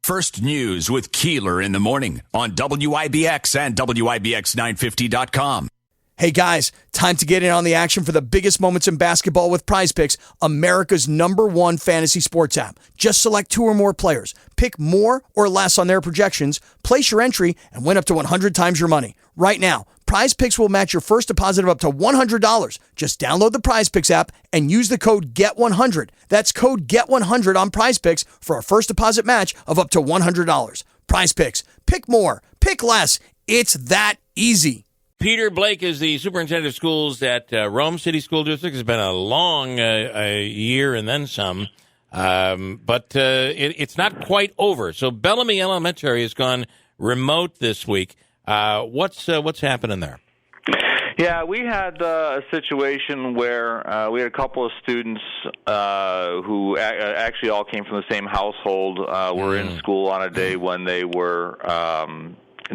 First News with Keeler in the morning on WIBX and WIBX950.com. Hey guys, time to get in on the action for the biggest moments in basketball with Prize Picks, America's #1 fantasy sports app. Just select 2 or more players, pick more or less on their projections, place your entry, and win up to 100 times your money. Right now, Prize Picks will match your first deposit of up to $100. Just download the Prize Picks app and use the code GET100. That's code GET100 on Prize Picks for a first deposit match of up to $100. Prize Picks. Pick more. Pick less. It's that easy. Peter Blake is the superintendent of schools at Rome City School District. It's been a long year and then some, but it's not quite over. So Bellamy Elementary has gone remote this week. What's happening there? Yeah, we had a situation where we had a couple of students who actually all came from the same household, were in school on a day when they were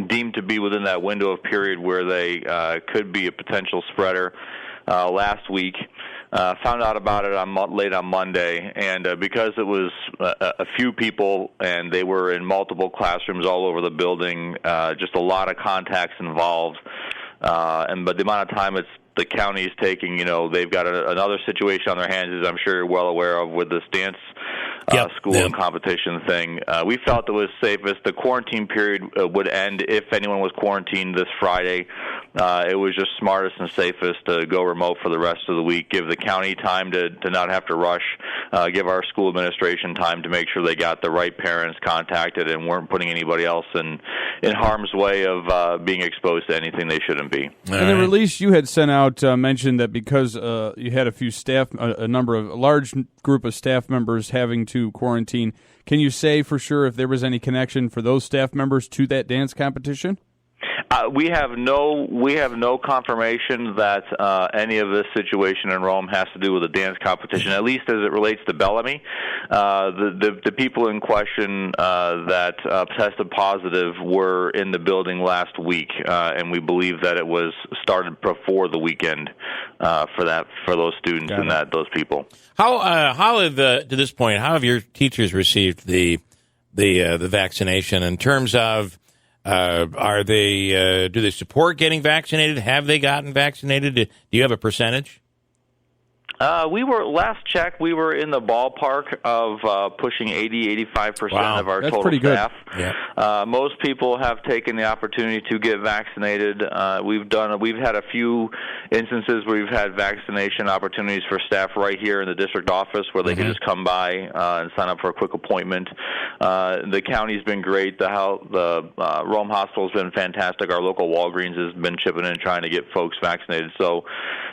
deemed to be within that window of period where they could be a potential spreader last week. Found out about it late on Monday, and because it was a few people and they were in multiple classrooms all over the building, just a lot of contacts involved. But the amount of time the county is taking, they've got another situation on their hands, as I'm sure you're well aware of, with this dance school and competition thing. We felt it was safest. The quarantine period would end if anyone was quarantined this Friday. It was just smartest and safest to go remote for the rest of the week, give the county time to not have to rush, give our school administration time to make sure they got the right parents contacted and weren't putting anybody else in harm's way of being exposed to anything they shouldn't be. And the release you had sent out mentioned that because you had a few staff, a large group of staff members having to quarantine, can you say for sure if there was any connection for those staff members to that dance competition? We have no confirmation that any of this situation in Rome has to do with a dance competition, at least as it relates to Bellamy. The people in question that tested positive were in the building last week, and we believe that it was started before the weekend for those students and those people. How have to this point? How have your teachers received the vaccination in terms of? Do they support getting vaccinated? Have they gotten vaccinated? Do you have a percentage? Last check, we were in the ballpark of pushing 80-85% of our That's total pretty good. staff. Yeah. Most people have taken the opportunity to get vaccinated. We've had a few instances where we've had vaccination opportunities for staff right here in the district office where they can just come by and sign up for a quick appointment. The county's been great. The Rome Hospital's been fantastic. Our local Walgreens has been chipping in trying to get folks vaccinated. So,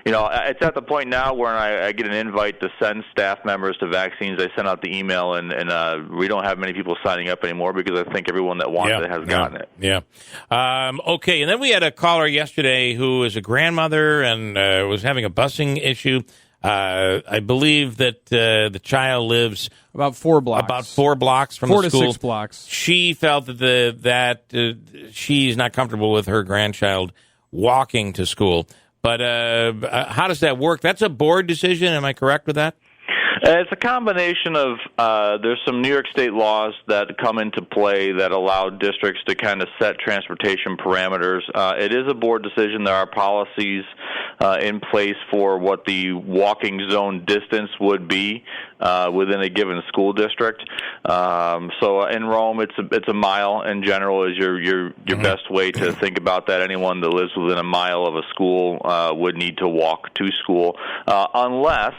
it's at the point now where I get an invite to send staff members to vaccines. I send out the email, and we don't have many people signing up anymore because I think everyone that wants it has gotten it. Yeah. Okay, and then we had a caller yesterday who is a grandmother and was having a busing issue. I believe that the child lives about 4 blocks. About 4 blocks from 4 the school. 4 to 6 blocks. She felt that she's not comfortable with her grandchild walking to school. But how does that work? That's a board decision. Am I correct with that? It's a combination of there's some New York State laws that come into play that allow districts to kind of set transportation parameters. It is a board decision. There are policies in place for what the walking zone distance would be within a given school district. So in Rome, it's a mile in general is your best way to think about that. Anyone that lives within a mile of a school would need to walk to school, unless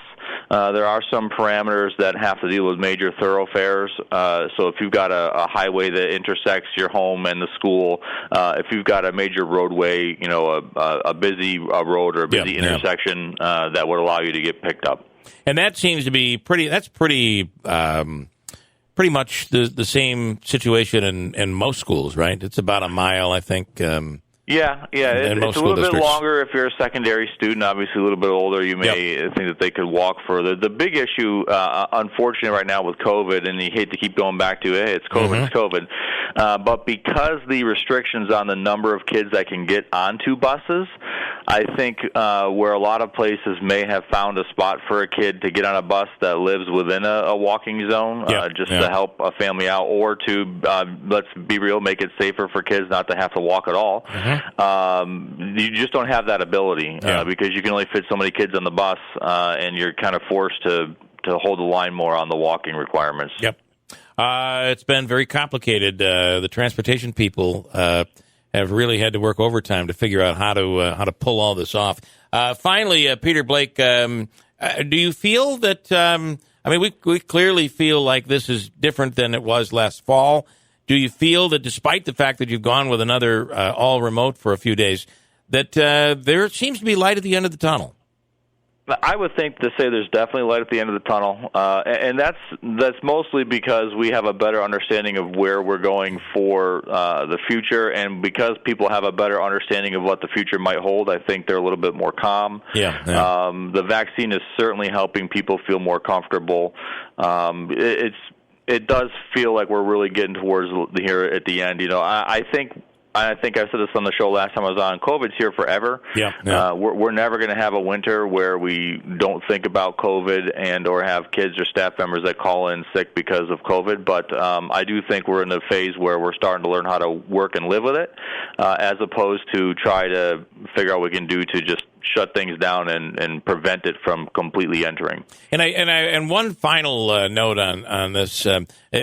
there are some parameters that have to deal with major thoroughfares. So if you've got a highway that intersects your home and the school, if you've got a major roadway, a busy road or a busy intersection, that would allow you to get picked up. And that seems to be pretty much the same situation in most schools, right? It's about a mile, I think. Yeah. It's a little bit longer if you're a secondary student. Obviously, a little bit older, you may think that they could walk further. The big issue, unfortunately, right now with COVID, and you hate to keep going back to it, it's COVID, it's COVID. But because the restrictions on the number of kids that can get onto buses, I think where a lot of places may have found a spot for a kid to get on a bus that lives within a walking zone, to help a family out, or to, let's be real, make it safer for kids not to have to walk at all. You just don't have that ability because you can only fit so many kids on the bus, and you're kind of forced to hold the line more on the walking requirements. Yep. It's been very complicated. The transportation people have really had to work overtime to figure out how to pull all this off. Finally, Peter Blake, do you feel that? We clearly feel like this is different than it was last fall. Do you feel that, despite the fact that you've gone with another all remote for a few days, that there seems to be light at the end of the tunnel? I would think to say there's definitely light at the end of the tunnel, and that's mostly because we have a better understanding of where we're going for the future, and because people have a better understanding of what the future might hold, I think they're a little bit more calm. The vaccine is certainly helping people feel more comfortable. It does feel like we're really getting towards here at the end. I think I said this on the show last time I was on. COVID's here forever. We're never going to have a winter where we don't think about COVID and or have kids or staff members that call in sick because of COVID. But I do think we're in the phase where we're starting to learn how to work and live with it, as opposed to try to figure out what we can do to just shut things down and prevent it from completely entering. And one final note on this.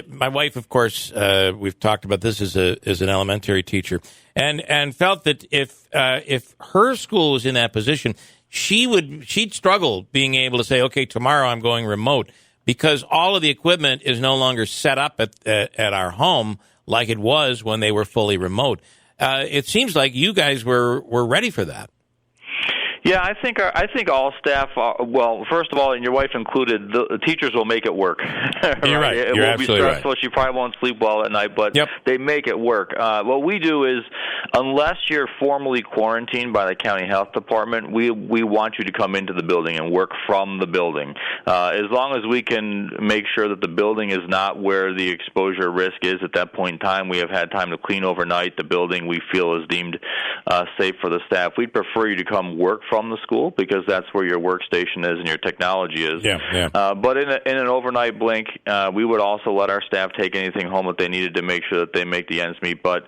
My wife, of course, we've talked about this as an elementary teacher, and felt that if her school was in that position, she'd struggle being able to say, okay, tomorrow I'm going remote, because all of the equipment is no longer set up at our home like it was when they were fully remote. It seems like you guys were ready for that. Yeah, I think all staff. Well, first of all, and your wife included, the teachers will make it work. You're right. It You're will be stressful. right. She probably won't sleep well at night, but they make it work. What we do is, unless you're formally quarantined by the county health department, we want you to come into the building and work from the building. As long as we can make sure that the building is not where the exposure risk is at that point in time, we have had time to clean overnight. The building we feel is deemed safe for the staff. We'd prefer you to come work from the school, because that's where your workstation is and your technology is. But in an overnight blink, we would also let our staff take anything home that they needed to make sure that they make the ends meet. But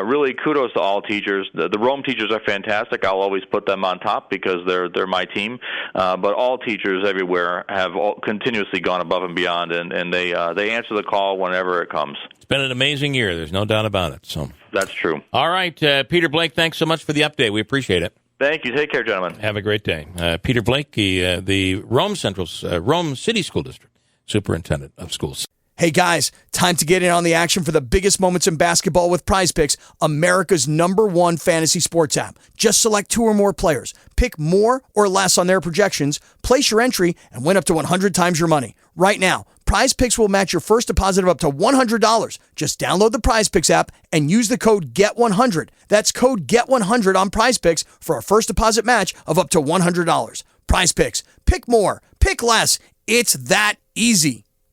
really, kudos to all teachers. The Rome teachers are fantastic. I'll always put them on top because they're my team. But all teachers everywhere have continuously gone above and beyond, and they answer the call whenever it comes. It's been an amazing year. There's no doubt about it. So that's true. All right, Peter Blake, thanks so much for the update. We appreciate it. Thank you. Take care, gentlemen. Have a great day. Peter Blake, the Rome City School District Superintendent of Schools. Hey guys, time to get in on the action for the biggest moments in basketball with PrizePicks, America's #1 fantasy sports app. Just select 2 or more players, pick more or less on their projections, place your entry, and win up to 100 times your money. Right now, PrizePicks will match your first deposit of up to $100. Just download the PrizePicks app and use the code GET100. That's code GET100 on PrizePicks for a first deposit match of up to $100. PrizePicks. Pick more. Pick less. It's that easy.